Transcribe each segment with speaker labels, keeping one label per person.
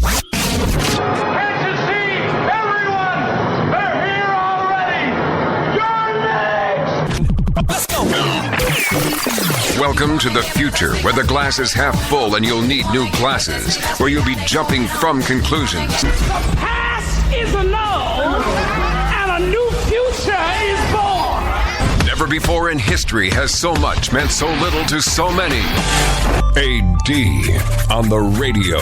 Speaker 1: Can't you see? Everyone! They're here already! You're next!
Speaker 2: Let's go!
Speaker 3: Welcome to the future, where the glass is half full and you'll need new glasses, where you'll be jumping from conclusions.
Speaker 1: The past is annulled, and a new future is born!
Speaker 3: Never before in history has so much meant so little to so many. AD on the radio.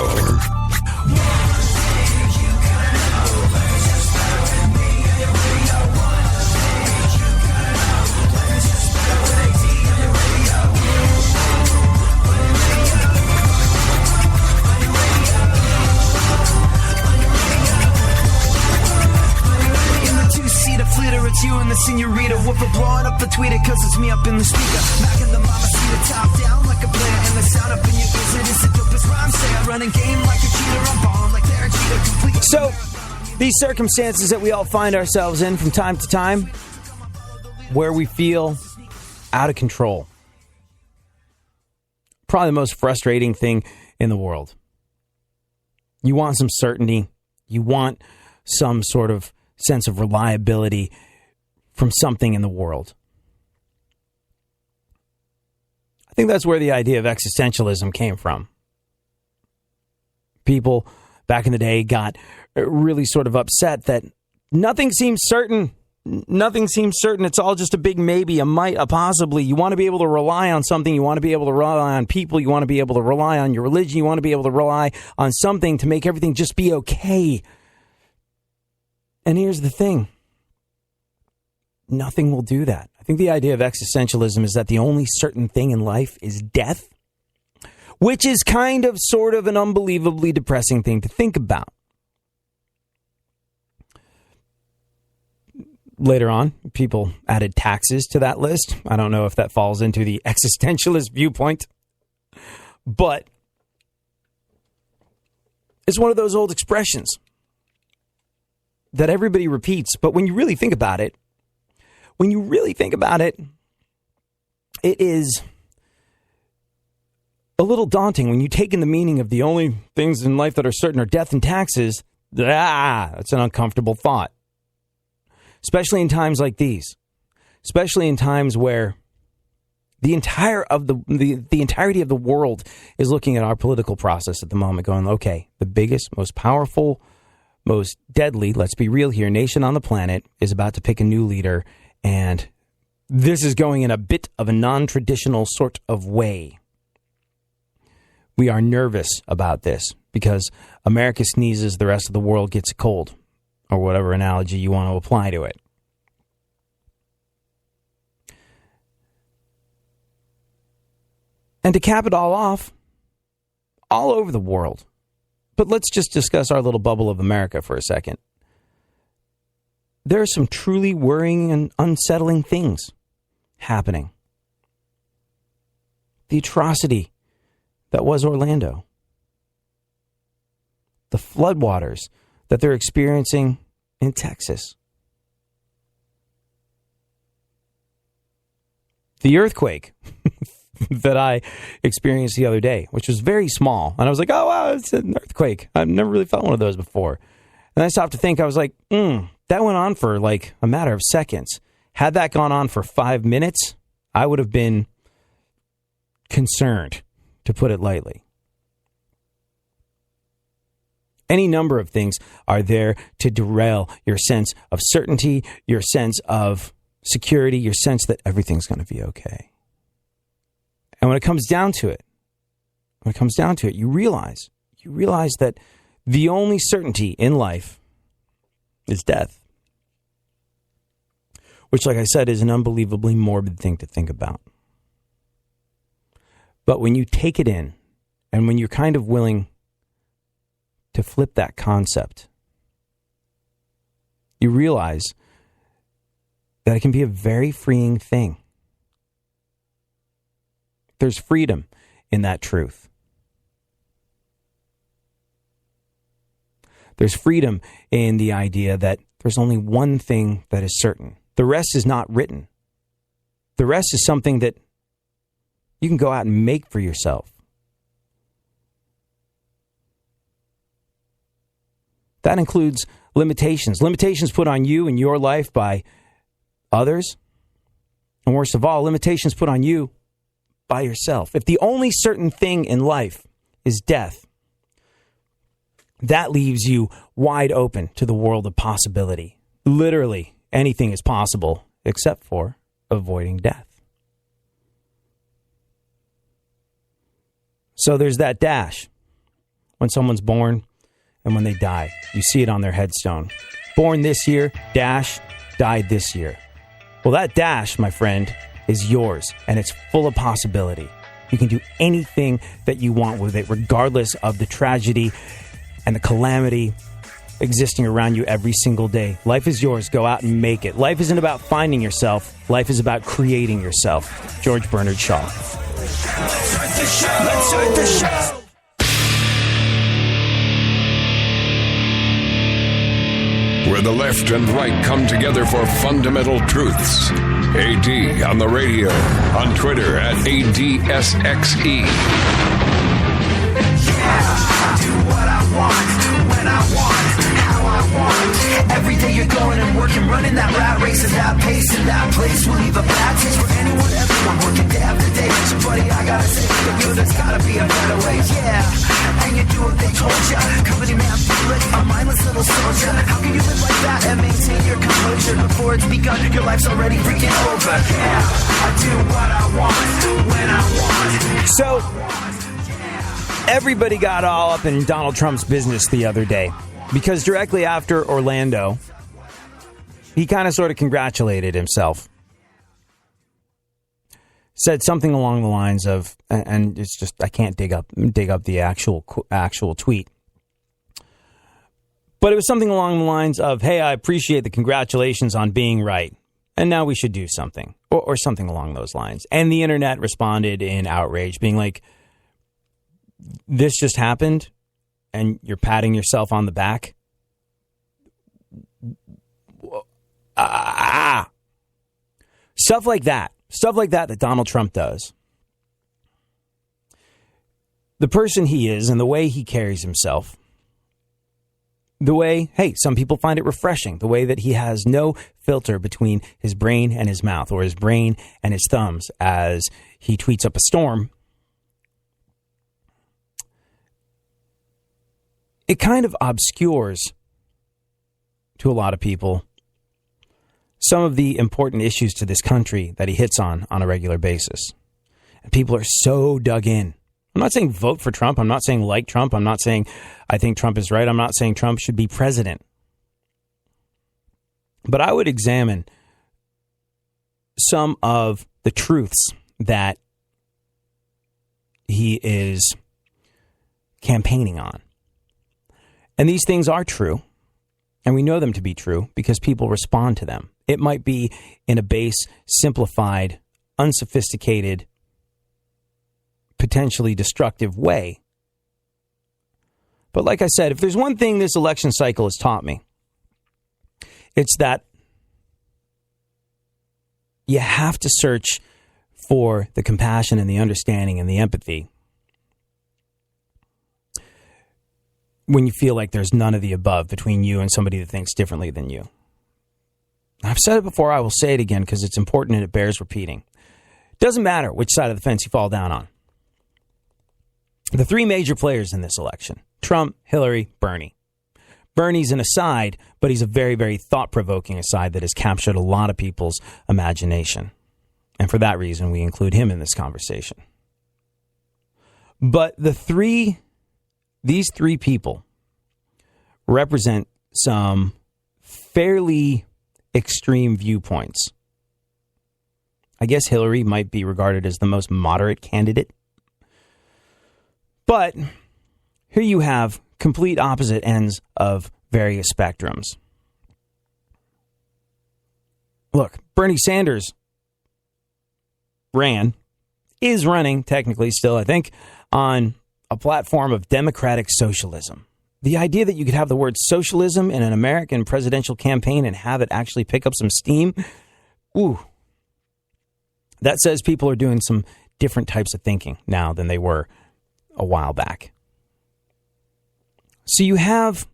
Speaker 4: It's you and the senorita. Woofer blowing up the tweeter, cause it's me up in the speaker. Back in the mama seat, the top down like a player. And the sound up in your ears, it is the dopest rhyme. Say I run a game like a cheater, I'm balling like they're a cheater. Complete.
Speaker 5: So, these circumstances that we all find ourselves in from time to time, where we feel out of control. Probably the most frustrating thing in the world. You want some certainty. You want some sort of sense of reliability from something in the world. I think that's where the idea of existentialism came from. People back in the day got really sort of upset that nothing seems certain. Nothing seems certain. It's all just a big maybe, a might, a possibly. You want to be able to rely on something. You want to be able to rely on people. You want to be able to rely on your religion. You want to be able to rely on something to make everything just be okay. And here's the thing. Nothing will do that. I think the idea of existentialism is that the only certain thing in life is death, which is kind of sort of an unbelievably depressing thing to think about. Later on, people added taxes to that list. I don't know if that falls into the existentialist viewpoint, but it's one of those old expressions that everybody repeats. But when you really think about it, it is a little daunting when you take in the meaning of the only things in life that are certain are death and taxes. That's an uncomfortable thought. Especially in times like these. Especially in times where the entirety of the world is looking at our political process at the moment, going, okay, the biggest, most powerful, most deadly, let's be real here, nation on the planet is about to pick a new leader, and this is going in a bit of a non-traditional sort of way. We are nervous about this because America sneezes, the rest of the world gets a cold, or whatever analogy you want to apply to it. And to cap it all off, all over the world, but let's just discuss our little bubble of America for a second. There are some truly worrying and unsettling things happening. The atrocity that was Orlando. The floodwaters that they're experiencing in Texas. The earthquake that I experienced the other day, which was very small. And I was like, oh, wow, it's an earthquake. I've never really felt one of those before. And I stopped to think, I was like, that went on for like a matter of seconds. Had that gone on for 5 minutes, I would have been concerned, to put it lightly. Any number of things are there to derail your sense of certainty, your sense of security, your sense that everything's going to be okay. And when it comes down to it, you realize that the only certainty in life is death. Which, like I said, is an unbelievably morbid thing to think about. But when you take it in, and when you're kind of willing to flip that concept, you realize that it can be a very freeing thing. There's freedom in that truth. There's freedom in the idea that there's only one thing that is certain. The rest is not written. The rest is something that you can go out and make for yourself. That includes limitations. Limitations put on you and your life by others. And worst of all, limitations put on you by yourself. If the only certain thing in life is death, that leaves you wide open to the world of possibility. Literally, anything is possible except for avoiding death. So there's that dash when someone's born and when they die. You see it on their headstone. Born this year, dash, died this year. Well, that dash, my friend, is yours, and it's full of possibility. You can do anything that you want with it, regardless of the tragedy and the calamity existing around you every single day. Life is yours. Go out and make it. Life isn't about finding yourself. Life is about creating yourself. George Bernard Shaw.
Speaker 4: Let's start the show.
Speaker 3: Where the left and right come together for fundamental truths. AD on the radio, on Twitter at ADSXE.
Speaker 4: Yeah, do what I want, when I want, how I want. Every day you're going and working, running that rat race at that pace in that place. Will leave a bad taste for anyone, everyone working day after day. So buddy, I gotta say, for you, there's gotta be a better way. Yeah, and you do what they told ya. Company man, feel it, a mindless little soldier. How can you live like that and maintain your composure before it's begun? Your life's already freaking over. Yeah, I do what I want, when I want.
Speaker 5: So, everybody got all up in Donald Trump's business the other day because directly after Orlando, he kind of sort of congratulated himself. Said something along the lines of, and it's just, I can't dig up the actual tweet. But it was something along the lines of, hey, I appreciate the congratulations on being right. And now we should do something, or something along those lines. And the internet responded in outrage, being like, this just happened and you're patting yourself on the back. Stuff like that Donald Trump does. The person he is and the way he carries himself. The way, hey, some people find it refreshing. The way that he has no filter between his brain and his mouth, or his brain and his thumbs as he tweets up a storm. It kind of obscures, to a lot of people, some of the important issues to this country that he hits on a regular basis. And people are so dug in. I'm not saying vote for Trump. I'm not saying like Trump. I'm not saying I think Trump is right. I'm not saying Trump should be president. But I would examine some of the truths that he is campaigning on. And these things are true, and we know them to be true because people respond to them. It might be in a base, simplified, unsophisticated, potentially destructive way. But like I said, if there's one thing this election cycle has taught me, it's that you have to search for the compassion and the understanding and the empathy when you feel like there's none of the above between you and somebody that thinks differently than you. I've said it before, I will say it again because it's important and it bears repeating. Doesn't matter which side of the fence you fall down on. The three major players in this election, Trump, Hillary, Bernie. Bernie's an aside, but he's a very, very thought-provoking aside that has captured a lot of people's imagination. And for that reason, we include him in this conversation. But these three people represent some fairly extreme viewpoints. I guess Hillary might be regarded as the most moderate candidate. But here you have complete opposite ends of various spectrums. Look, Bernie Sanders is running, technically still, I think, on a platform of democratic socialism. The idea that you could have the word socialism in an American presidential campaign and have it actually pick up some steam, that says people are doing some different types of thinking now than they were a while back. So you have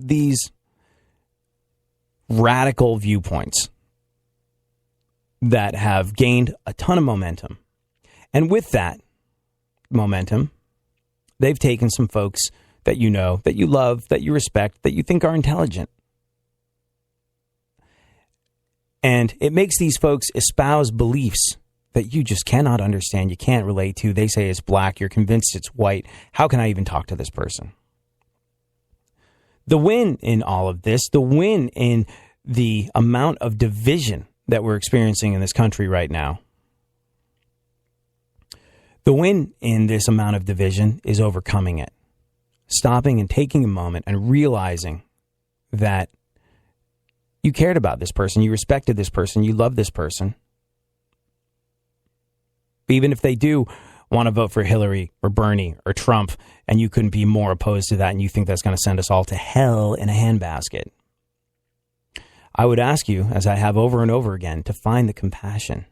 Speaker 5: these radical viewpoints that have gained a ton of momentum. And with that momentum, they've taken some folks that you know, that you love, that you respect, that you think are intelligent. And it makes these folks espouse beliefs that you just cannot understand, you can't relate to. They say it's black, you're convinced it's white. How can I even talk to this person? The win in all of this, the win in the amount of division that we're experiencing in this country right now, the win in this amount of division is overcoming it. Stopping and taking a moment and realizing that you cared about this person, you respected this person, you loved this person. Even if they do want to vote for Hillary or Bernie or Trump, and you couldn't be more opposed to that, and you think that's going to send us all to hell in a handbasket, I would ask you, as I have over and over again, to find the compassion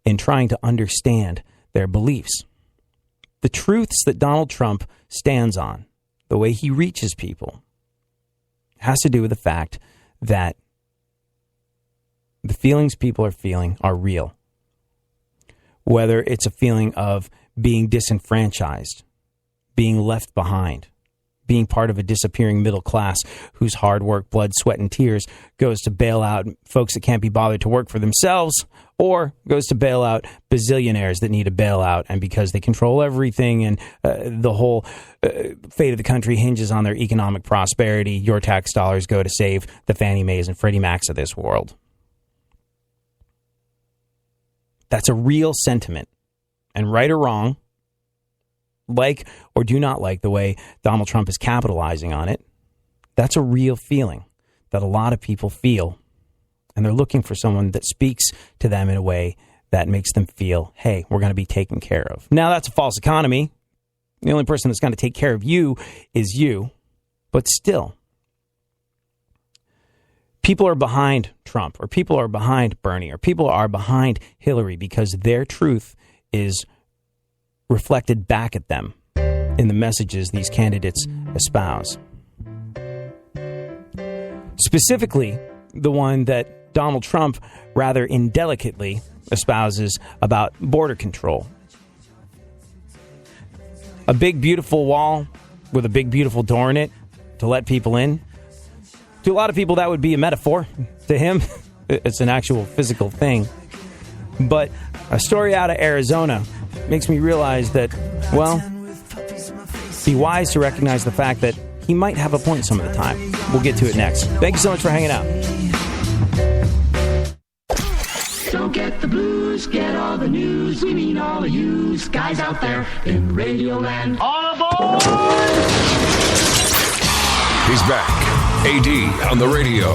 Speaker 5: in trying to understand their beliefs. The truths that Donald Trump stands on, the way he reaches people, has to do with the fact that the feelings people are feeling are real. Whether it's a feeling of being disenfranchised, being left behind, being part of a disappearing middle class whose hard work, blood, sweat, and tears goes to bail out folks that can't be bothered to work for themselves, or goes to bail out bazillionaires that need a bailout, and because they control everything and the whole fate of the country hinges on their economic prosperity, your tax dollars go to save the Fannie Mae's and Freddie Macs of this world. That's a real sentiment. And right or wrong, like or do not like the way Donald Trump is capitalizing on it, that's a real feeling that a lot of people feel. And they're looking for someone that speaks to them in a way that makes them feel, hey, we're going to be taken care of. Now, that's a false economy. The only person that's going to take care of you is you. But still, people are behind Trump, or people are behind Bernie, or people are behind Hillary because their truth is reflected back at them in the messages these candidates espouse. Specifically, the one that Donald Trump rather indelicately espouses about border control. A big, beautiful wall with a big, beautiful door in it to let people in. To a lot of people, that would be a metaphor. To him, it's an actual physical thing. But a story out of Arizona makes me realize that, well, be wise to recognize the fact that he might have a point some of the time. We'll get to it next. Thank you so much for hanging out.
Speaker 1: Don't get the blues, get all the news. We mean all of you guys out there in Radio Land. All aboard!
Speaker 3: He's back. AD on the radio.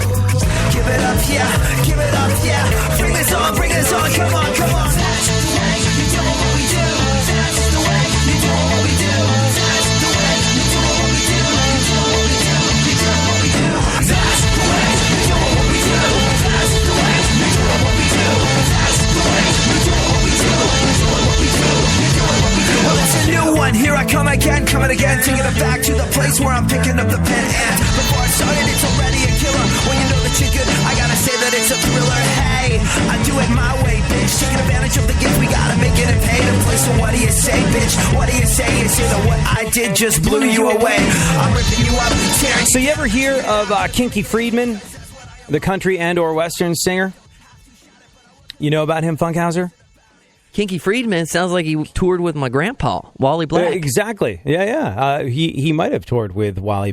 Speaker 4: Give it up, yeah. Give it up, yeah. Bring this on, come on, come on. That's the way you do what we do. That's the way you do what we do. That's the way you do what we do. You do what we do. You do what we do. That's the way you do what we do. That's the way you do what we do. That's the way you do what we do. You do what we do. You do what we do. Well, it's a new one. Here I come again, coming again, taking it back to the place where I'm picking up the pen. And before I started, it's already a killer. When you know that you're good, I gotta say that it's a thriller. Hey, I do it my way, bitch. Taking advantage of the gift, we gotta make it and pay to play. So what do you say, bitch? What do you say? Is it that what I did just blew you away? I'm ripping you up, tearing.
Speaker 5: So you ever hear of Kinky Friedman, the country and or Western singer? You know about him, Funkhauser?
Speaker 2: Kinky Friedman sounds like he toured with my grandpa, Wally Black.
Speaker 5: Exactly. Yeah. He might have toured with Wally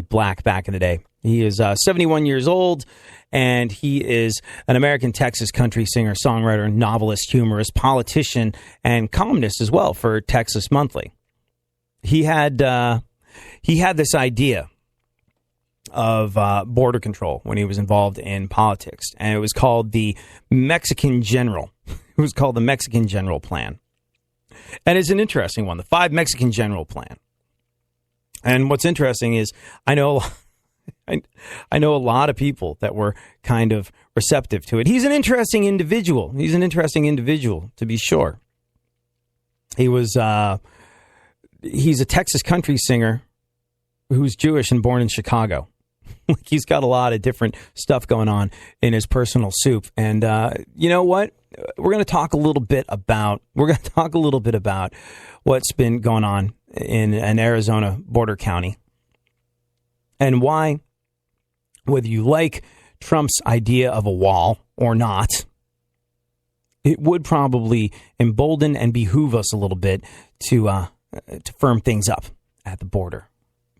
Speaker 5: Black back in the day. He is 71 years old, and he is an American Texas country singer, songwriter, novelist, humorist, politician, and columnist as well for Texas Monthly. He had this idea of border control when he was involved in politics, and it was called the Mexican General. It was called the Mexican General Plan. And it's an interesting one, the 5 Mexican General Plan. And what's interesting is I know a lot of people that were kind of receptive to it. He's an interesting individual. To be sure. He's a Texas country singer who's Jewish and born in Chicago. He's got a lot of different stuff going on in his personal soup. And you know what? We're going to talk a little bit about what's been going on in an Arizona border county and why, whether you like Trump's idea of a wall or not, it would probably embolden and behoove us a little bit to firm things up at the border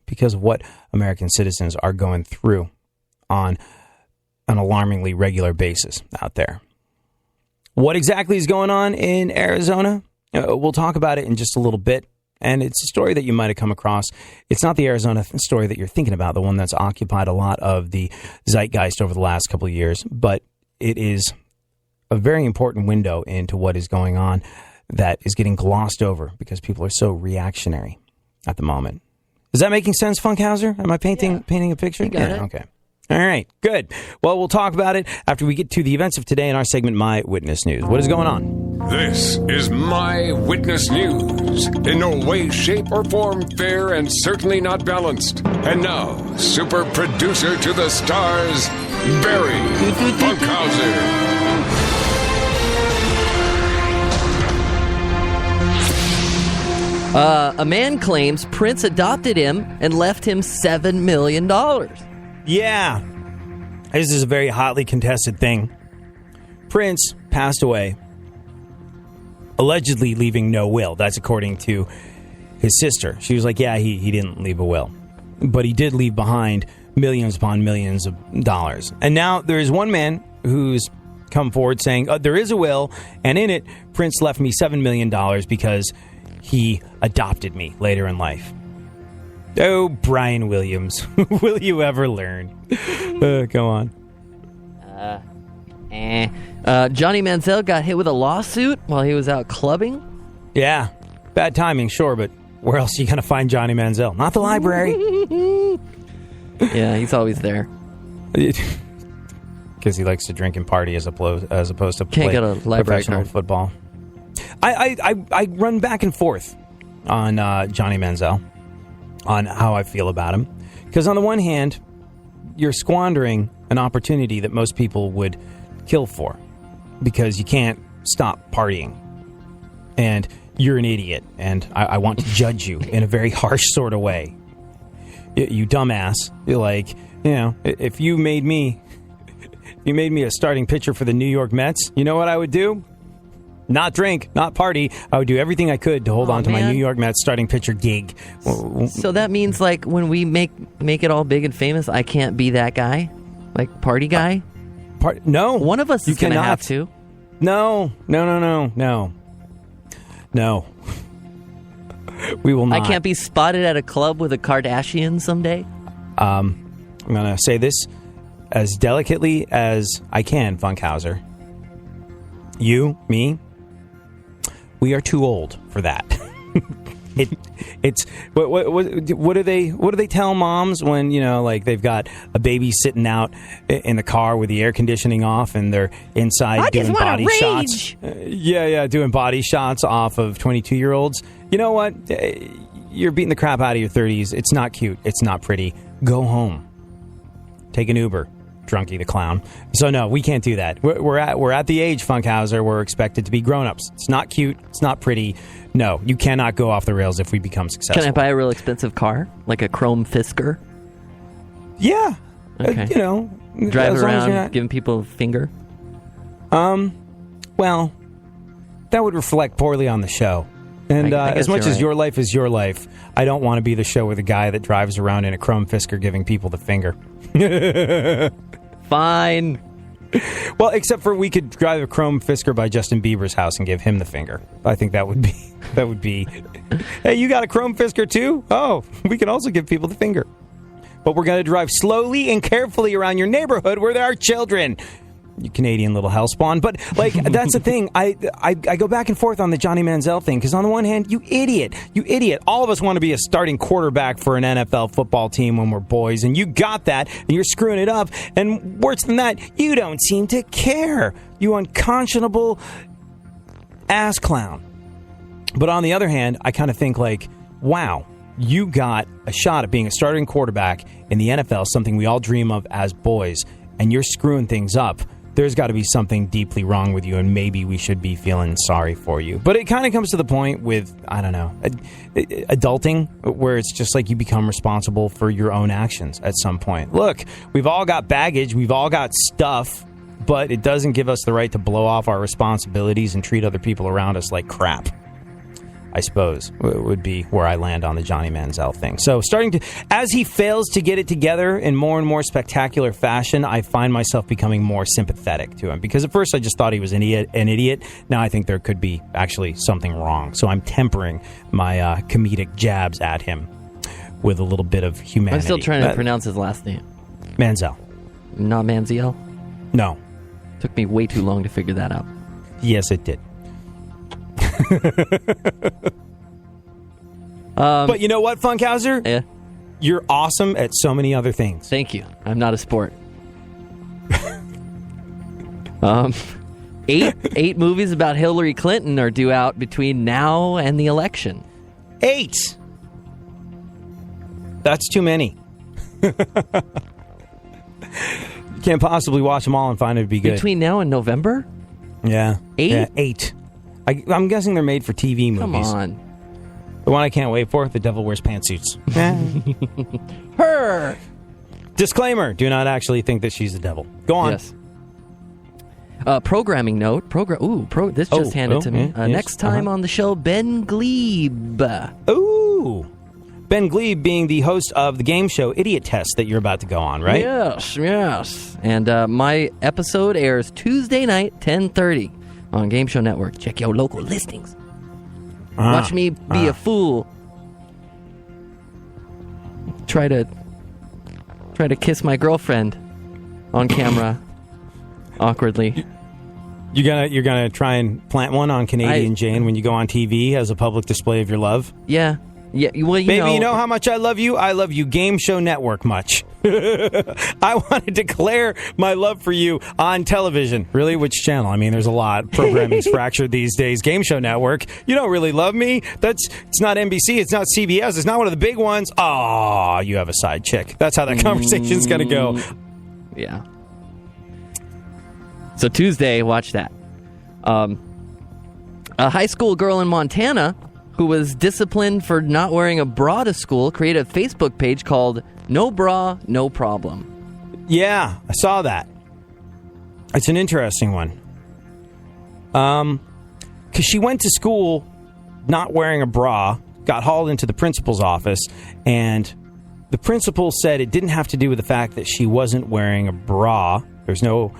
Speaker 5: because of what American citizens are going through on an alarmingly regular basis out there. What exactly is going on in Arizona? We'll talk about it in just a little bit. And it's a story that you might have come across. It's not the Arizona story that you're thinking about, the one that's occupied a lot of the zeitgeist over the last couple of years. But it is a very important window into what is going on that is getting glossed over because people are so reactionary at the moment. Is that making sense, Funkhauser? Am I painting a picture?
Speaker 2: You got it.
Speaker 5: Okay. All right, good. Well, we'll talk about it after we get to the events of today in our segment, My Witness News. What is going on?
Speaker 3: This is My Witness News. In no way, shape, or form fair and certainly not balanced. And now, super producer to the stars, Barry Funkhauser.
Speaker 2: A man claims Prince adopted him and left him $7 million.
Speaker 5: Yeah, this is a very hotly contested thing. Prince passed away, allegedly leaving no will. That's according to his sister. She was like, yeah, he didn't leave a will. But he did leave behind millions upon millions of dollars. And now there is one man who's come forward saying, there is a will, and in it, Prince left me $7 million because he adopted me later in life. Oh, Brian Williams, will you ever learn? Go on.
Speaker 2: Johnny Manziel got hit with a lawsuit while he was out clubbing.
Speaker 5: Yeah, bad timing, sure, but where else are you going to find Johnny Manziel? Not the library.
Speaker 2: Yeah, he's always there.
Speaker 5: Because he likes to drink and party as opposed to
Speaker 2: Can't
Speaker 5: play
Speaker 2: get a library
Speaker 5: professional
Speaker 2: card.
Speaker 5: football. I run back and forth on Johnny Manziel, on how I feel about him. Because on the one hand, you're squandering an opportunity that most people would kill for because you can't stop partying. And you're an idiot, and I want to judge you in a very harsh sort of way. You dumbass. You're like, if you made me a starting pitcher for the New York Mets, you know what I would do? Not drink, not party. I would do everything I could to hold on to my New York Mets starting pitcher gig.
Speaker 2: So that means, like, when we make it all big and famous, I can't be that guy? Like, party guy?
Speaker 5: No.
Speaker 2: One of us is going to have to.
Speaker 5: No. We will not.
Speaker 2: I can't be spotted at a club with a Kardashian someday?
Speaker 5: I'm going to say this as delicately as I can, Funkhauser. You, me, we are too old for that. It's what do they tell moms when like they've got a baby sitting out in the car with the air conditioning off and they're inside doing body shots? Doing body shots off of 22-year-olds. You know what? You're beating the crap out of your 30s. It's not cute. It's not pretty. Go home. Take an Uber. Drunky the clown. So no, we can't do that. We're at the age, Funkhauser, we're expected to be grown-ups. It's not cute. It's not pretty. No, you cannot go off the rails if we become successful.
Speaker 2: Can I buy a real expensive car? Like a chrome Fisker?
Speaker 5: Yeah.
Speaker 2: Okay. Drive around giving people a finger?
Speaker 5: Well, that would reflect poorly on the show. And as much as your life is your life, I don't want to be the show with a guy that drives around in a chrome Fisker giving people the finger.
Speaker 2: Fine.
Speaker 5: Well, except for we could drive a chrome Fisker by Justin Bieber's house and give him the finger. I think that would be. Hey, you got a chrome Fisker too? Oh, we can also give people the finger. But we're going to drive slowly and carefully around your neighborhood where there are children. You Canadian little hellspawn. But, like, that's the thing. I go back and forth on the Johnny Manziel thing, because on the one hand, you idiot. All of us want to be a starting quarterback for an NFL football team when we're boys, and you got that, and you're screwing it up. And worse than that, you don't seem to care. You unconscionable ass clown. But on the other hand, I kind of think, like, wow, you got a shot at being a starting quarterback in the NFL, something we all dream of as boys, and you're screwing things up, there's got to be something deeply wrong with you, and maybe we should be feeling sorry for you. But it kind of comes to the point with, I don't know, adulting, where it's just like you become responsible for your own actions at some point. Look, we've all got baggage, we've all got stuff, but it doesn't give us the right to blow off our responsibilities and treat other people around us like crap, I suppose, would be where I land on the Johnny Manziel thing. So as he fails to get it together in more and more spectacular fashion, I find myself becoming more sympathetic to him. Because at first I just thought he was an idiot. Now I think there could be actually something wrong. So I'm tempering my comedic jabs at him with a little bit of humanity.
Speaker 2: I'm still trying to pronounce his last name.
Speaker 5: Manziel.
Speaker 2: Not Manziel?
Speaker 5: No.
Speaker 2: Took me way too long to figure that out.
Speaker 5: Yes, it did. But you know what, Funkhauser?
Speaker 2: Yeah.
Speaker 5: You're awesome at so many other things.
Speaker 2: Thank you. I'm not a sport. Eight movies about Hillary Clinton are due out between now and the election.
Speaker 5: 8. That's too many. You can't possibly watch them all and find it to be good.
Speaker 2: Between now and November?
Speaker 5: Yeah.
Speaker 2: 8?
Speaker 5: Yeah, 8. I'm guessing they're made for TV movies.
Speaker 2: Come on.
Speaker 5: The one I can't wait for, The Devil Wears Pantsuits.
Speaker 2: Her!
Speaker 5: Disclaimer, do not actually think that she's the devil. Go on.
Speaker 2: Yes. Programming note. This just handed to me.
Speaker 5: Yes,
Speaker 2: next time on the show, Ben Glebe.
Speaker 5: Ooh. Ben Glebe being the host of the game show Idiot Test that you're about to go on, right?
Speaker 2: Yes. And my episode airs Tuesday night, 10:30 on Game Show Network. Check your local listings. Watch me be a fool. Try to kiss my girlfriend on camera awkwardly.
Speaker 5: You're gonna try and plant one on Canadian Jane when you go on TV as a public display of your love?
Speaker 2: Yeah. Yeah, well,
Speaker 5: you know how much I love you? I love you Game Show Network much. I want to declare my love for you on television. Really? Which channel? I mean, there's a lot. Programming's fractured these days. Game Show Network. You don't really love me? It's not NBC. It's not CBS. It's not one of the big ones. Oh, you have a side chick. That's how that conversation's going to go.
Speaker 2: Yeah. So Tuesday, watch that. A high school girl in Montana who was disciplined for not wearing a bra to school created a Facebook page called No Bra, No Problem.
Speaker 5: Yeah, I saw that. It's an interesting one. Because she went to school not wearing a bra, got hauled into the principal's office, and the principal said it didn't have to do with the fact that she wasn't wearing a bra. There's no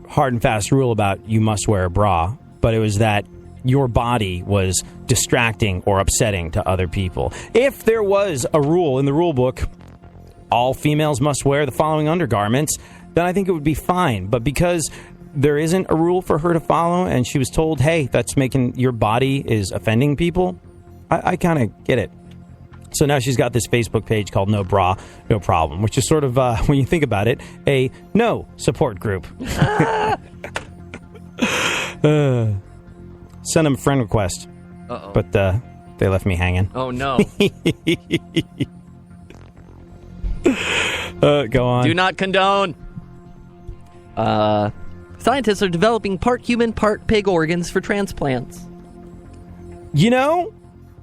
Speaker 5: hard and fast rule about you must wear a bra, but it was that your body was distracting or upsetting to other people. If there was a rule in the rule book, all females must wear the following undergarments, then I think it would be fine. But because there isn't a rule for her to follow, and she was told, hey, that's making your body is offending people, I kind of get it. So now she's got this Facebook page called No Bra, No Problem, which is sort of, when you think about it, a no support group. Send them a friend request.
Speaker 2: Uh-oh.
Speaker 5: But they left me hanging.
Speaker 2: Oh, no.
Speaker 5: Go on.
Speaker 2: Do not condone. Scientists are developing part human, part pig organs for transplants.
Speaker 5: You know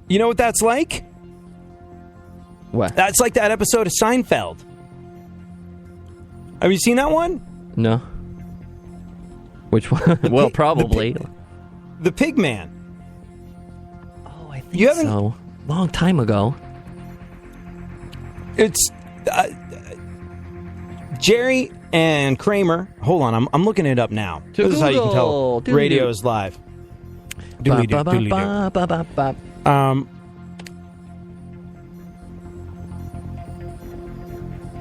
Speaker 5: what that's like?
Speaker 2: What?
Speaker 5: That's like that episode of Seinfeld. Have you seen that one?
Speaker 2: No. Which one? Well, probably.
Speaker 5: The Pig Man.
Speaker 2: Oh, I think so. Long time ago.
Speaker 5: It's Jerry and Kramer. Hold on, I'm looking it up now.
Speaker 2: To
Speaker 5: this is how you can
Speaker 2: Google.
Speaker 5: tell radio is live.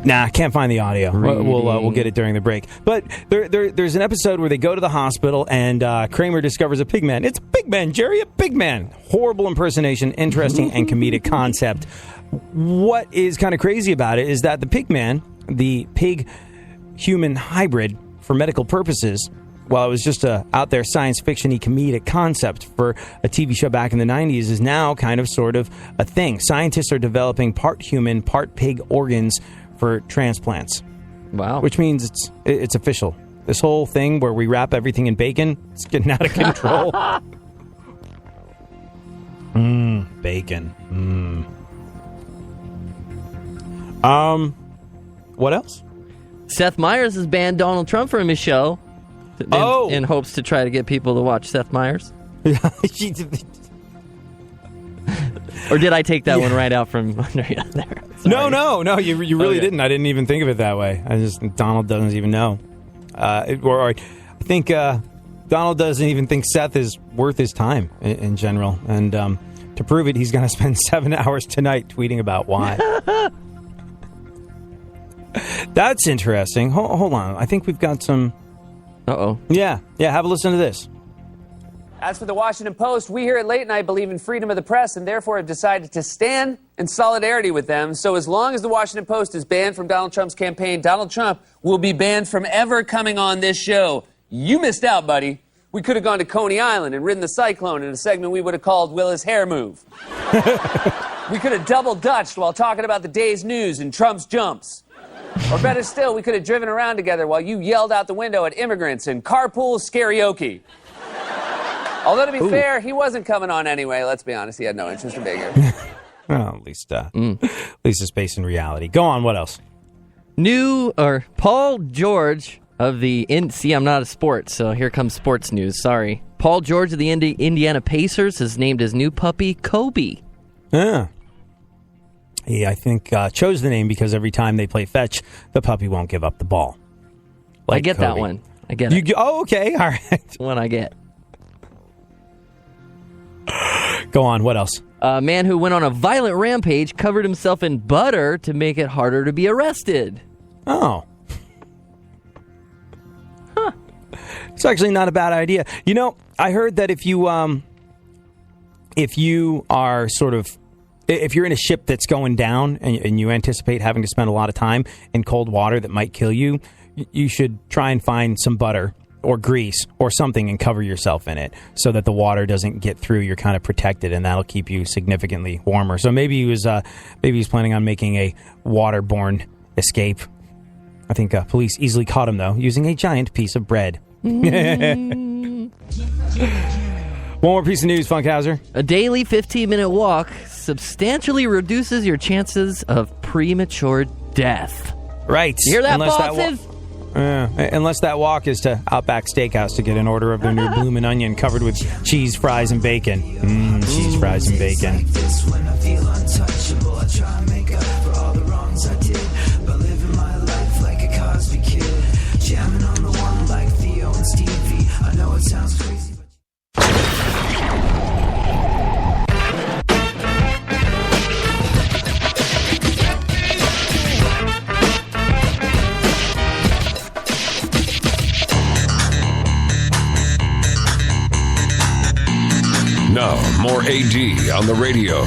Speaker 5: Nah, I can't find the audio. We'll get it during the break. But there's an episode where they go to the hospital and Kramer discovers a pig man. It's a pig man, Jerry, a pig man. Horrible impersonation, interesting and comedic concept. What is kind of crazy about it is that the pig man, the pig-human hybrid for medical purposes, while it was just a out there science fiction-y comedic concept for a TV show back in the 90s, is now kind of sort of a thing. Scientists are developing part human, part pig organs for transplants.
Speaker 2: Wow.
Speaker 5: Which means it's official. This whole thing where we wrap everything in bacon, it's getting out of control. Bacon. What else?
Speaker 2: Seth Meyers has banned Donald Trump from his show in hopes to try to get people to watch Seth Meyers. Or did I take that one right out from under you there?
Speaker 5: No, you really didn't. I didn't even think of it that way. Donald doesn't even know. I think Donald doesn't even think Seth is worth his time in general. And to prove it, he's going to spend 7 hours tonight tweeting about why. That's interesting. Hold on. I think we've got some...
Speaker 2: Uh-oh.
Speaker 5: Yeah, have a listen to this.
Speaker 6: As for the Washington Post, we here at Late Night believe in freedom of the press and therefore have decided to stand in solidarity with them. So as long as the Washington Post is banned from Donald Trump's campaign, Donald Trump will be banned from ever coming on this show. You missed out, buddy. We could have gone to Coney Island and ridden the cyclone in a segment we would have called Will His Hair Move. We could have double Dutched while talking about the day's news and Trump's jumps. Or better still, we could have driven around together while you yelled out the window at immigrants and carpool karaoke. Although, to be fair, he wasn't coming on anyway. Let's be honest. He had no interest in being here.
Speaker 5: Well, at least it's based in reality. Go on. What else?
Speaker 2: Paul George of the... See, I'm not a sports, so here comes sports news. Sorry. Paul George of the Indiana Pacers has named his new puppy Kobe.
Speaker 5: Yeah. He, I think, chose the name because every time they play fetch, the puppy won't give up the ball.
Speaker 2: I get Kobe. That one. I get it.
Speaker 5: Oh, okay. All right.
Speaker 2: One I get.
Speaker 5: Go on. What else?
Speaker 2: A man who went on a violent rampage covered himself in butter to make it harder to be arrested.
Speaker 5: Oh. Huh. It's actually not a bad idea. You know, I heard that if you are sort of... If you're in a ship that's going down and you anticipate having to spend a lot of time in cold water that might kill you, you should try and find some butter or grease or something and cover yourself in it so that the water doesn't get through. You're kind of protected, and that'll keep you significantly warmer. So maybe he was planning on making a waterborne escape. I think police easily caught him, though, using a giant piece of bread. One more piece of news, Funkhauser.
Speaker 2: A daily 15-minute walk substantially reduces your chances of premature death.
Speaker 5: Right.
Speaker 2: You hear that, bosses?
Speaker 5: Unless that walk is to Outback Steakhouse to get an order of their new bloomin' onion covered with cheese, fries, and bacon. Cheese, fries, and bacon. Jamming on the one like Theo and Stevie. I know it sounds crazy.
Speaker 3: Now, more AD on the radio.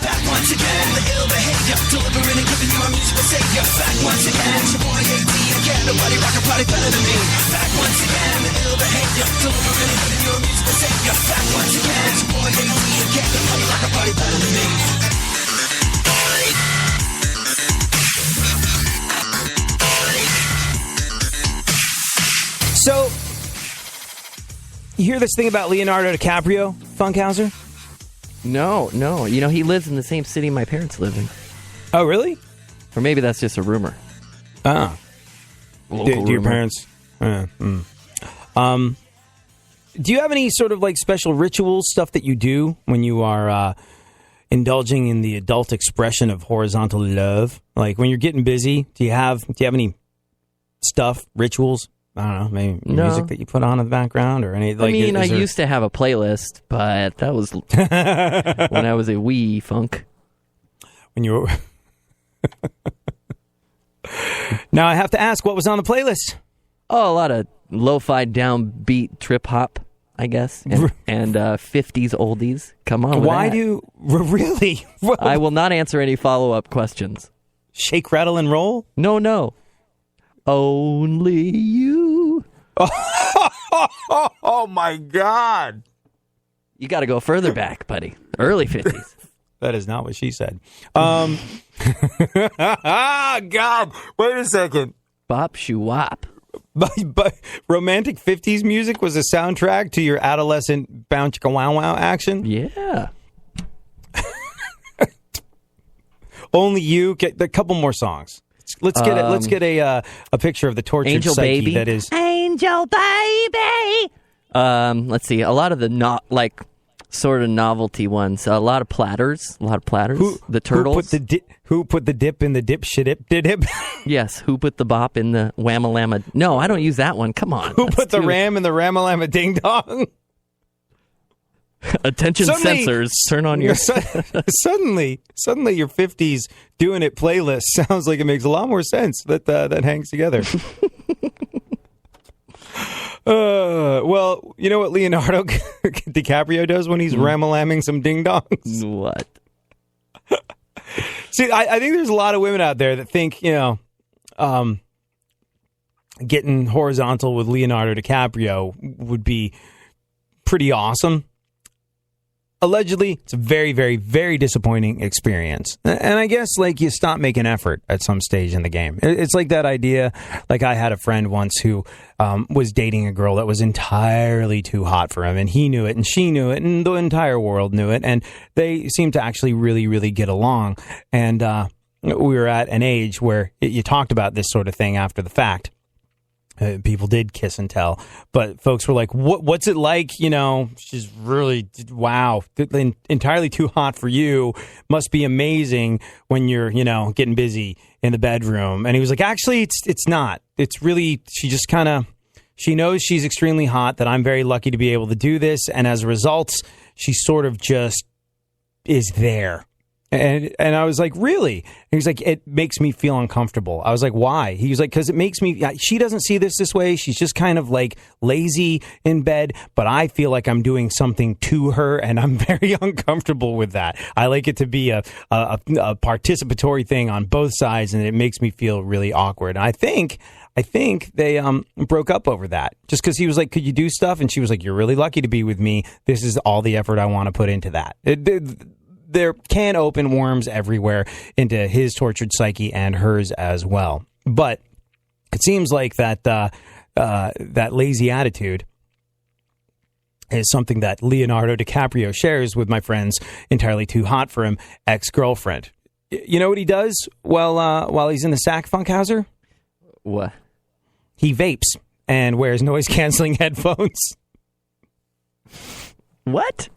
Speaker 4: Back once again, the ill behavior, delivering and giving you a musical savior. Back once again, it's your boy AD again. Nobody rock a party better than me. Back once again, the ill behavior, delivering and giving you a musical savior. Back once again, it's your boy AD again. Nobody rock a party better than me.
Speaker 5: So, you hear this thing about Leonardo DiCaprio, Funkhauser?
Speaker 2: No. You know, he lives in the same city my parents live in.
Speaker 5: Oh, really?
Speaker 2: Or maybe that's just a rumor.
Speaker 5: Ah. Do your parents... Do you have any sort of like special rituals, stuff that you do when you are indulging in the adult expression of horizontal love? Like when you're getting busy, do you have any stuff, rituals? I don't know, maybe music that you put on in the background or any. Like,
Speaker 2: I used to have a playlist, but that was when I was a wee funk.
Speaker 5: When you were. Now I have to ask, what was on the playlist?
Speaker 2: Oh, a lot of lo-fi downbeat trip hop, I guess, and 50s oldies. Come on,
Speaker 5: why do you really?
Speaker 2: I will not answer any follow-up questions.
Speaker 5: Shake, rattle, and roll?
Speaker 2: No. Only you.
Speaker 5: Oh my God.
Speaker 2: You got to go further back, buddy. Early 50s.
Speaker 5: That is not what she said. God, wait a second.
Speaker 2: Bop shoo wop.
Speaker 5: But romantic 50s music was a soundtrack to your adolescent bounce chicka wow wow action?
Speaker 2: Yeah.
Speaker 5: Only You. Get a couple more songs. Let's get a picture of the tortured
Speaker 2: Angel
Speaker 5: psyche
Speaker 2: Baby.
Speaker 5: that is
Speaker 2: Angel Baby. Let's see. A lot of the sort of novelty ones. A lot of platters. The Turtles.
Speaker 5: Who put the dip in the dip shit dip?
Speaker 2: Yes. Who put the bop in the whamma-lamma? No, I don't use that one. Come on.
Speaker 5: Who put the ram in the ramalama ding dong?
Speaker 2: Attention sensors. Turn on your...
Speaker 5: Suddenly your 50s doing it playlist sounds like it makes a lot more sense that hangs together. Well, you know what Leonardo DiCaprio does when he's ramalamming some ding dongs?
Speaker 2: What?
Speaker 5: See, I think there's a lot of women out there that think, getting horizontal with Leonardo DiCaprio would be pretty awesome. Allegedly, it's a very, very, very disappointing experience. And I guess, you stop making effort at some stage in the game. It's like that idea, I had a friend once who was dating a girl that was entirely too hot for him, and he knew it, and she knew it, and the entire world knew it, and they seemed to actually really, really get along. And we were at an age where you talked about this sort of thing after the fact. People did kiss and tell, but folks were like, what's it like? She's really, wow, entirely too hot for you. Must be amazing when you're, getting busy in the bedroom. And he was like, actually, it's not. It's really, she knows she's extremely hot, that I'm very lucky to be able to do this. And as a result, she sort of just is there. And I was like, really? And he was like, it makes me feel uncomfortable. I was like, why? He was like, because it makes me, she doesn't see this way. She's just kind of lazy in bed, but I feel like I'm doing something to her, and I'm very uncomfortable with that. I like it to be a participatory thing on both sides, and it makes me feel really awkward. And I think they broke up over that, just because he was like, could you do stuff? And she was like, you're really lucky to be with me. This is all the effort I want to put into that. There can open worms everywhere into his tortured psyche and hers as well. But it seems like that lazy attitude is something that Leonardo DiCaprio shares with my friend's entirely too hot for him ex-girlfriend. You know what he does while he's in the sack, Funkhauser?
Speaker 2: What?
Speaker 5: He vapes and wears noise-canceling headphones.
Speaker 2: What?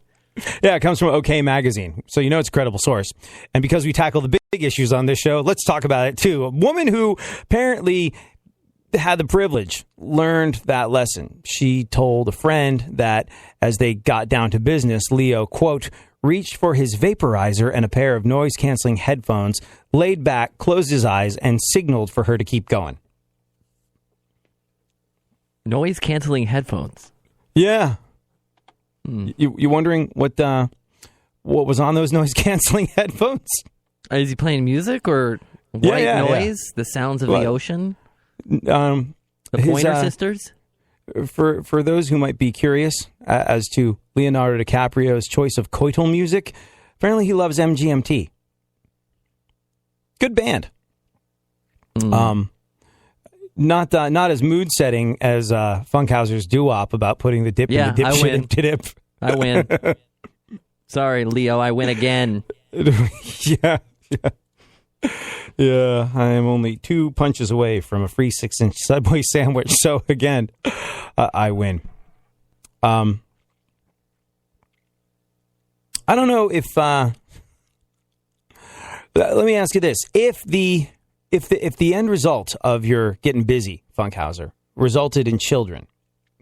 Speaker 5: Yeah, it comes from OK Magazine, so you know it's a credible source. And because we tackle the big issues on this show, let's talk about it too. A woman who apparently had the privilege learned that lesson. She told a friend that as they got down to business, Leo, quote, reached for his vaporizer and a pair of noise-canceling headphones, laid back, closed his eyes, and signaled for her to keep going.
Speaker 2: Noise-canceling headphones?
Speaker 5: Yeah. You wondering what was on those noise-canceling headphones?
Speaker 2: Is he playing music or white noise?
Speaker 5: Yeah.
Speaker 2: The sounds of the ocean?
Speaker 5: The
Speaker 2: Pointer Sisters?
Speaker 5: For those who might be curious as to Leonardo DiCaprio's choice of coital music, apparently he loves MGMT. Good band. Not as mood setting as Funkhauser's doo-wop about putting the dip in the dip shit dip.
Speaker 2: I win. Sorry, Leo, I win again.
Speaker 5: Yeah. I am only 2 punches away from a free 6-inch Subway sandwich. So again, I win. I don't know if. Let me ask you this: If the end result of your getting busy, Funkhauser, resulted in children,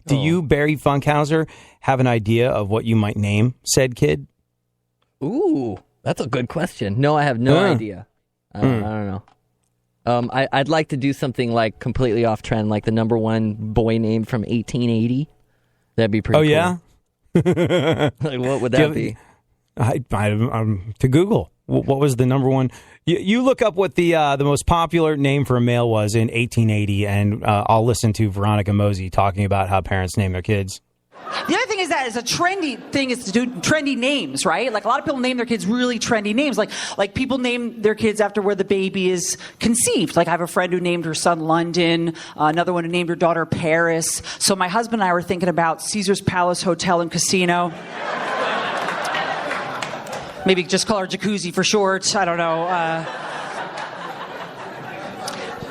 Speaker 5: do you, Barry Funkhauser, have an idea of what you might name said kid?
Speaker 2: Ooh, that's a good question. No, I have no idea. I don't know. I'd like to do something completely off trend, like the number one boy name from 1880. That'd be pretty cool.
Speaker 5: Yeah?
Speaker 2: What would that be?
Speaker 5: I'm to Google. What was the number one? You look up what the most popular name for a male was in 1880, and I'll listen to Veronica Mosey talking about how parents name their kids.
Speaker 7: The other thing is that it's a trendy thing is to do trendy names, right? Like a lot of people name their kids really trendy names. Like people name their kids after where the baby is conceived. Like I have a friend who named her son London, another one who named her daughter Paris. So my husband and I were thinking about Caesar's Palace Hotel and Casino. Maybe just call her Jacuzzi for short. I don't know.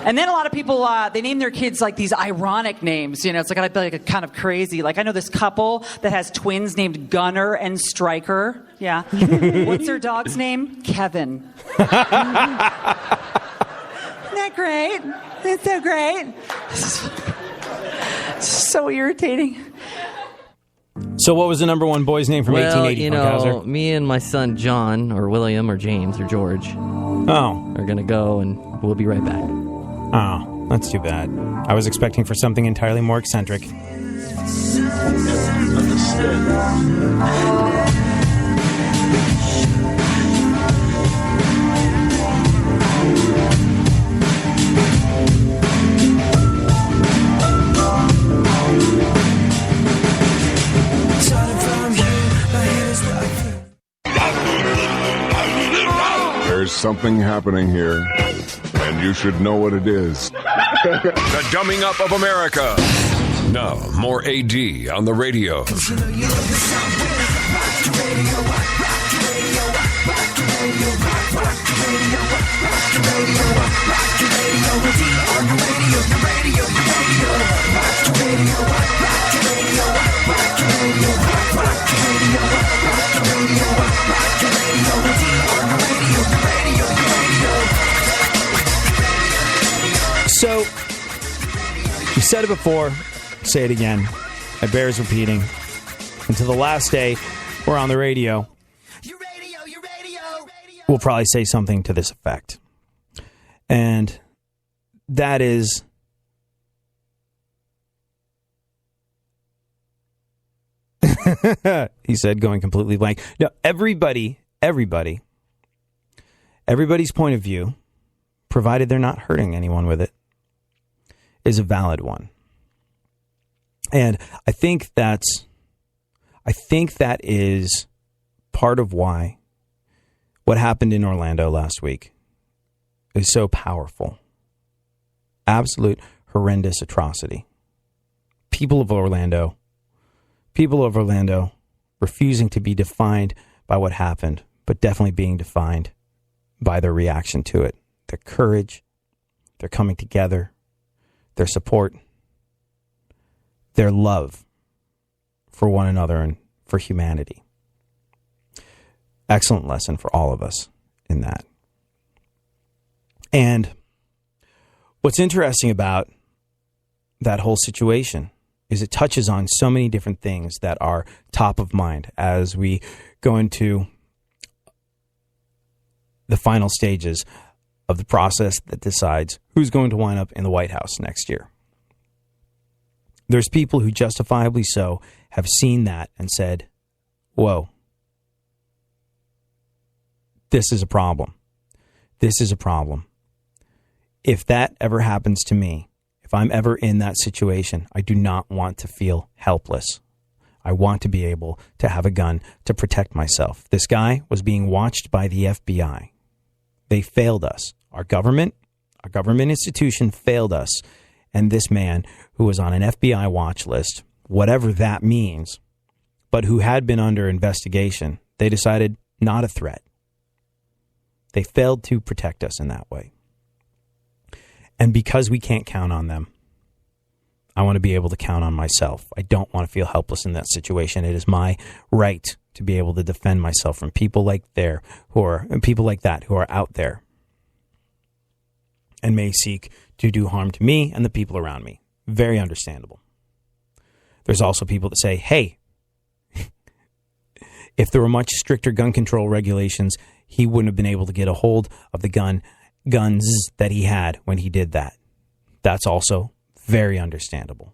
Speaker 7: And then a lot of people, they name their kids like these ironic names. You know, it's like a kind of crazy. Like I know this couple that has twins named Gunner and Stryker. Yeah. What's their dog's name? Kevin. Isn't that great? It's so great. It's so irritating.
Speaker 5: So what was the number one boy's name from 1880?
Speaker 2: You know, me and my son John, or William, or James, or George, are going to go, and we'll be right back.
Speaker 5: Oh, that's too bad. I was expecting for something entirely more eccentric.
Speaker 3: There's something happening here, and you should know what it is. The Dumbing Up of America. Now, more AD on the radio.
Speaker 5: So, you said it before, say it again. It bears repeating. Until the last day we're on the radio, we'll probably say something to this effect. And that is, he said, going completely blank. No, everybody's point of view, provided they're not hurting anyone with it, is a valid one. And I think that is part of why what happened in Orlando last week is so powerful. Absolute horrendous atrocity. People of Orlando refusing to be defined by what happened, but definitely being defined by their reaction to it. Their courage, their coming together, their support, their love for one another and for humanity. Excellent lesson for all of us in that. And what's interesting about that whole situation is it touches on so many different things that are top of mind as we go into the final stages of the process that decides who's going to wind up in the White House next year. There's people who justifiably so have seen that and said, whoa, this is a problem. This is a problem. If that ever happens to me, if I'm ever in that situation, I do not want to feel helpless. I want to be able to have a gun to protect myself. This guy was being watched by the FBI. They failed us. Our government institution failed us. And this man who was on an FBI watch list, whatever that means, but who had been under investigation, they decided not a threat. They failed to protect us in that way. And because we can't count on them, I want to be able to count on myself. I don't want to feel helpless in that situation. It is my right to be able to defend myself from people like that who are out there and may seek to do harm to me and the people around me. Very understandable. There's also people that say, hey, if there were much stricter gun control regulations, he wouldn't have been able to get a hold of the guns that he had when he did that. That's also very understandable.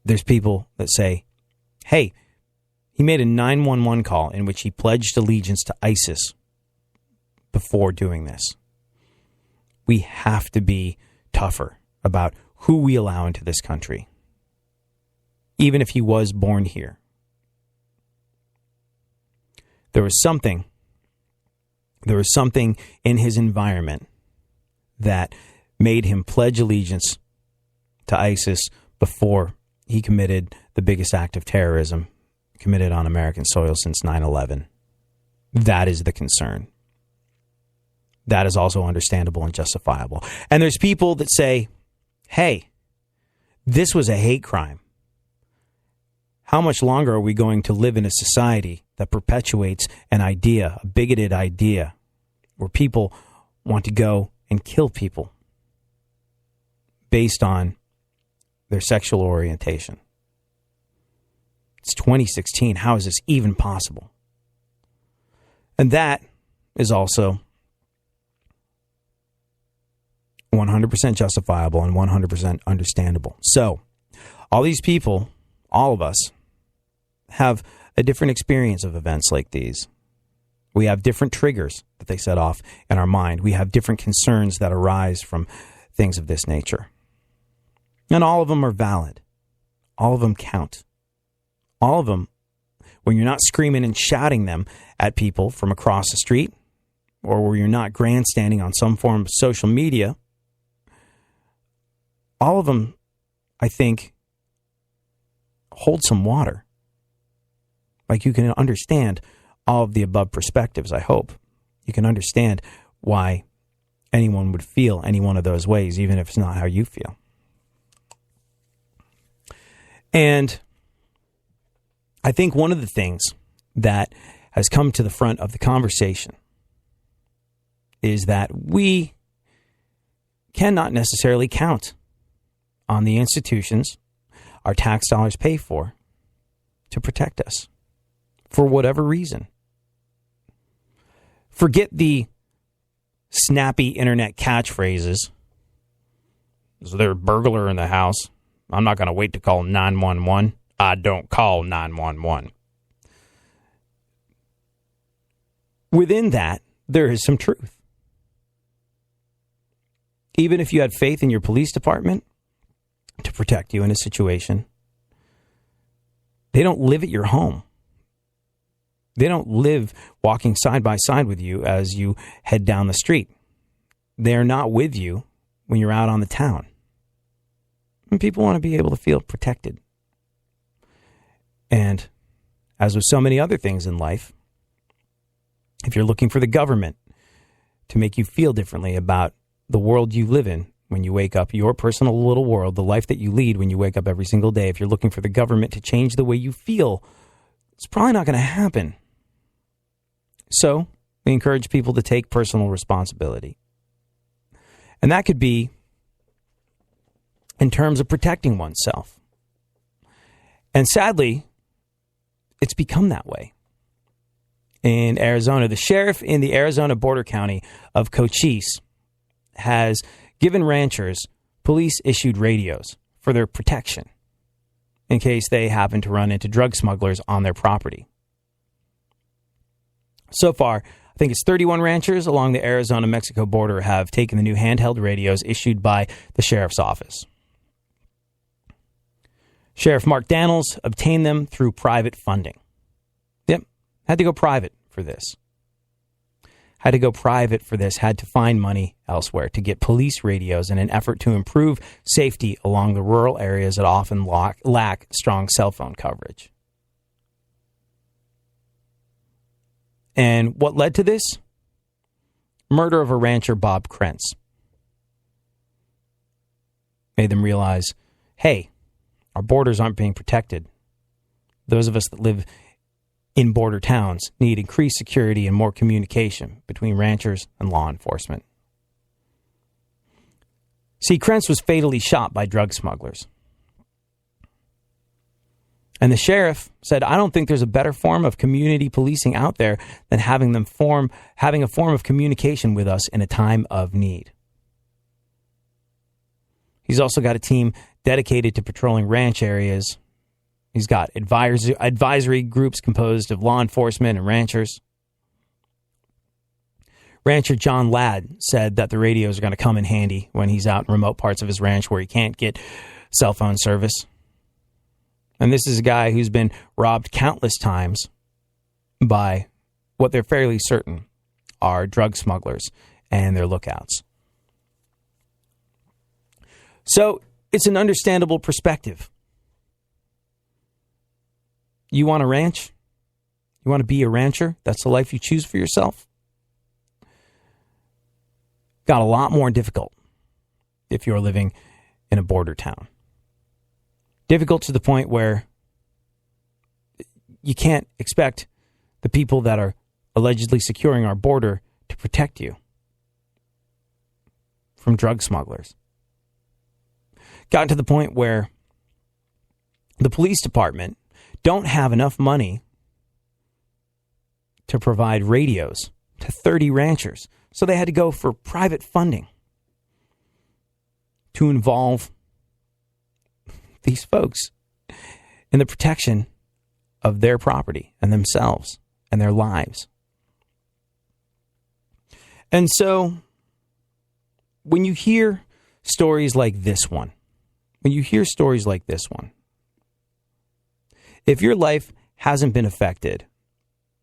Speaker 5: There's people that say, hey, He made a 911 call in which he pledged allegiance to ISIS before doing this. We have to be tougher about who we allow into this country, even if he was born here. There was something in his environment that made him pledge allegiance to ISIS before he committed the biggest act of terrorism committed on American soil since 9/11. That is the concern. That is also understandable and justifiable. And there's people that say, hey, this was a hate crime. How much longer are we going to live in a society that perpetuates an idea, a bigoted idea, where people want to go and kill people based on their sexual orientation? It's 2016. How is this even possible? And that is also 100% justifiable and 100% understandable. So, all these people, all of us, have a different experience of events like these. We have different triggers that they set off in our mind. We have different concerns that arise from things of this nature. And all of them are valid. All of them count. All of them, when you're not screaming and shouting them at people from across the street, or where you're not grandstanding on some form of social media, all of them, I think, hold some water. Like, you can understand all of the above perspectives, I hope. You can understand why anyone would feel any one of those ways, even if it's not how you feel. And I think one of the things that has come to the front of the conversation is that we cannot necessarily count on the institutions our tax dollars pay for to protect us, for whatever reason. Forget the snappy internet catchphrases. Is there a burglar in the house? I'm not going to wait to call 911. I don't call 911. Within that, there is some truth. Even if you had faith in your police department to protect you in a situation, they don't live at your home. They don't live walking side by side with you as you head down the street. They're not with you when you're out on the town. And people want to be able to feel protected. And as with so many other things in life, if you're looking for the government to make you feel differently about the world you live in when you wake up, your personal little world, the life that you lead when you wake up every single day, if you're looking for the government to change the way you feel, it's probably not going to happen. So we encourage people to take personal responsibility. And that could be in terms of protecting oneself. And sadly, it's become that way. In Arizona, the sheriff in the Arizona border county of Cochise has given ranchers police-issued radios for their protection in case they happen to run into drug smugglers on their property. So far, I think it's 31 ranchers along the Arizona-Mexico border have taken the new handheld radios issued by the sheriff's office. Sheriff Mark Daniels obtained them through private funding. Yep, had to go private for this. Had to find money elsewhere to get police radios in an effort to improve safety along the rural areas that often lack strong cell phone coverage. And what led to this? Murder of a rancher, Bob Krentz. Made them realize, hey, our borders aren't being protected. Those of us that live in border towns need increased security and more communication between ranchers and law enforcement. See, Krentz was fatally shot by drug smugglers. And the sheriff said, I don't think there's a better form of community policing out there than having a form of communication with us in a time of need. He's also got a team dedicated to patrolling ranch areas He's got advisory groups composed of law enforcement and ranchers. Rancher John Ladd said that the radios are going to come in handy when he's out in remote parts of his ranch where he can't get cell phone service. And this is a guy who's been robbed countless times by what they're fairly certain are drug smugglers and their lookouts. So it's an understandable perspective. You want a ranch? You want to be a rancher? That's the life you choose for yourself? Got a lot more difficult if you're living in a border town. Difficult to the point where you can't expect the people that are allegedly securing our border to protect you from drug smugglers. Gotten to the point where the police department don't have enough money to provide radios to 30 ranchers. So they had to go for private funding to involve these folks in the protection of their property and themselves and their lives. And so when you hear stories like this one, if your life hasn't been affected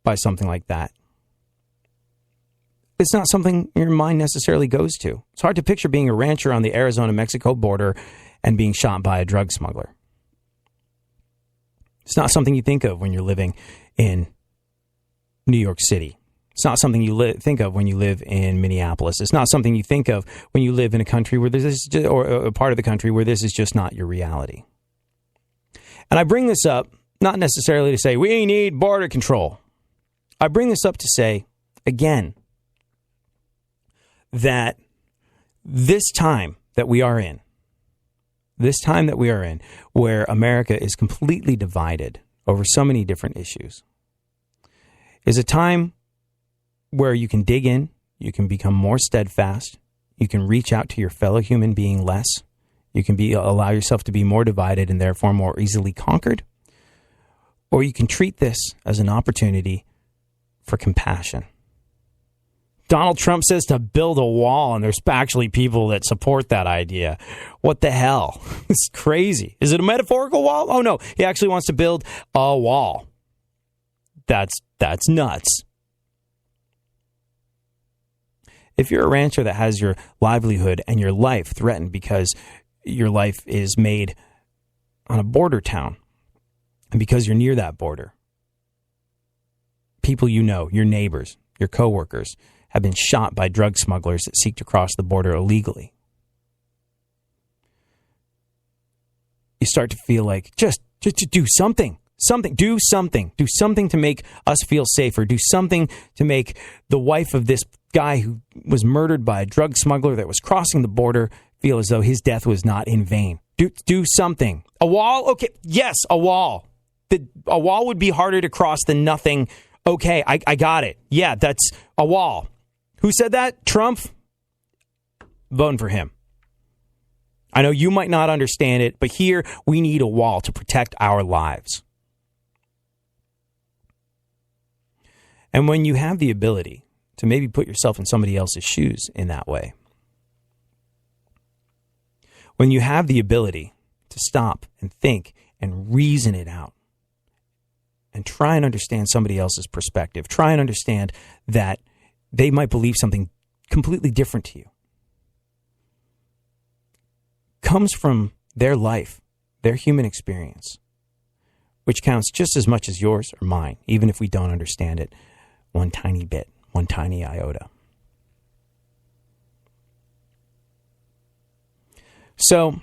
Speaker 5: by something like that, it's not something your mind necessarily goes to. It's hard to picture being a rancher on the Arizona-Mexico border and being shot by a drug smuggler. It's not something you think of when you're living in New York City. It's not something you think of when you live in Minneapolis. It's not something you think of when you live in a country where this is just, or a part of the country where this is just not your reality. And I bring this up not necessarily to say we need border control. I bring this up to say, again, that this time that we are in, where America is completely divided over so many different issues, is a time where you can dig in, you can become more steadfast, you can reach out to your fellow human being less, you can allow yourself to be more divided and therefore more easily conquered, or you can treat this as an opportunity for compassion. Donald Trump says to build a wall, and there's actually people that support that idea. What the hell? It's crazy. Is it a metaphorical wall? Oh, no. He actually wants to build a wall. That's nuts. If you're a rancher that has your livelihood and your life threatened because your life is made on a border town, and because you're near that border, people you know, your neighbors, your coworkers, have been shot by drug smugglers that seek to cross the border illegally. You start to feel like just to do something to make us feel safer, do something to make the wife of this guy who was murdered by a drug smuggler that was crossing the border feel as though his death was not in vain. Do something. A wall? Okay, yes, a wall. A wall would be harder to cross than nothing. Okay, I got it. Yeah, that's a wall. Who said that? Trump? Voting for him. I know you might not understand it, but here we need a wall to protect our lives. And when you have the ability to maybe put yourself in somebody else's shoes in that way, when you have the ability to stop and think and reason it out, and try and understand somebody else's perspective, try and understand that they might believe something completely different to you, comes from their life, their human experience, which counts just as much as yours or mine, even if we don't understand it one tiny bit, one tiny iota. So,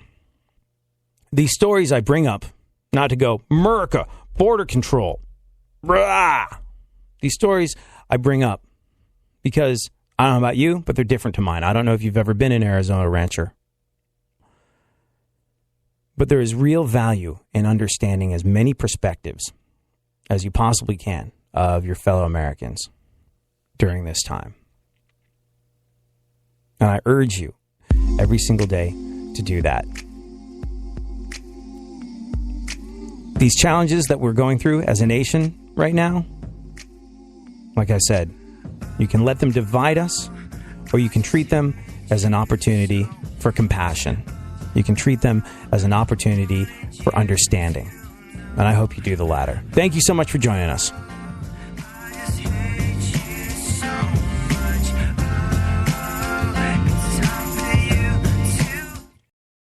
Speaker 5: these stories I bring up, not to go, America, border control, rah! These stories I bring up because I don't know about you, but they're different to mine. I don't know if you've ever been an Arizona rancher. But there is real value in understanding as many perspectives as you possibly can of your fellow Americans during this time. And I urge you every single day to do that. These challenges that we're going through as a nation right now, like I said, you can let them divide us, or you can treat them as an opportunity for compassion. You can treat them as an opportunity for understanding. And I hope you do the latter. Thank you so much for joining us.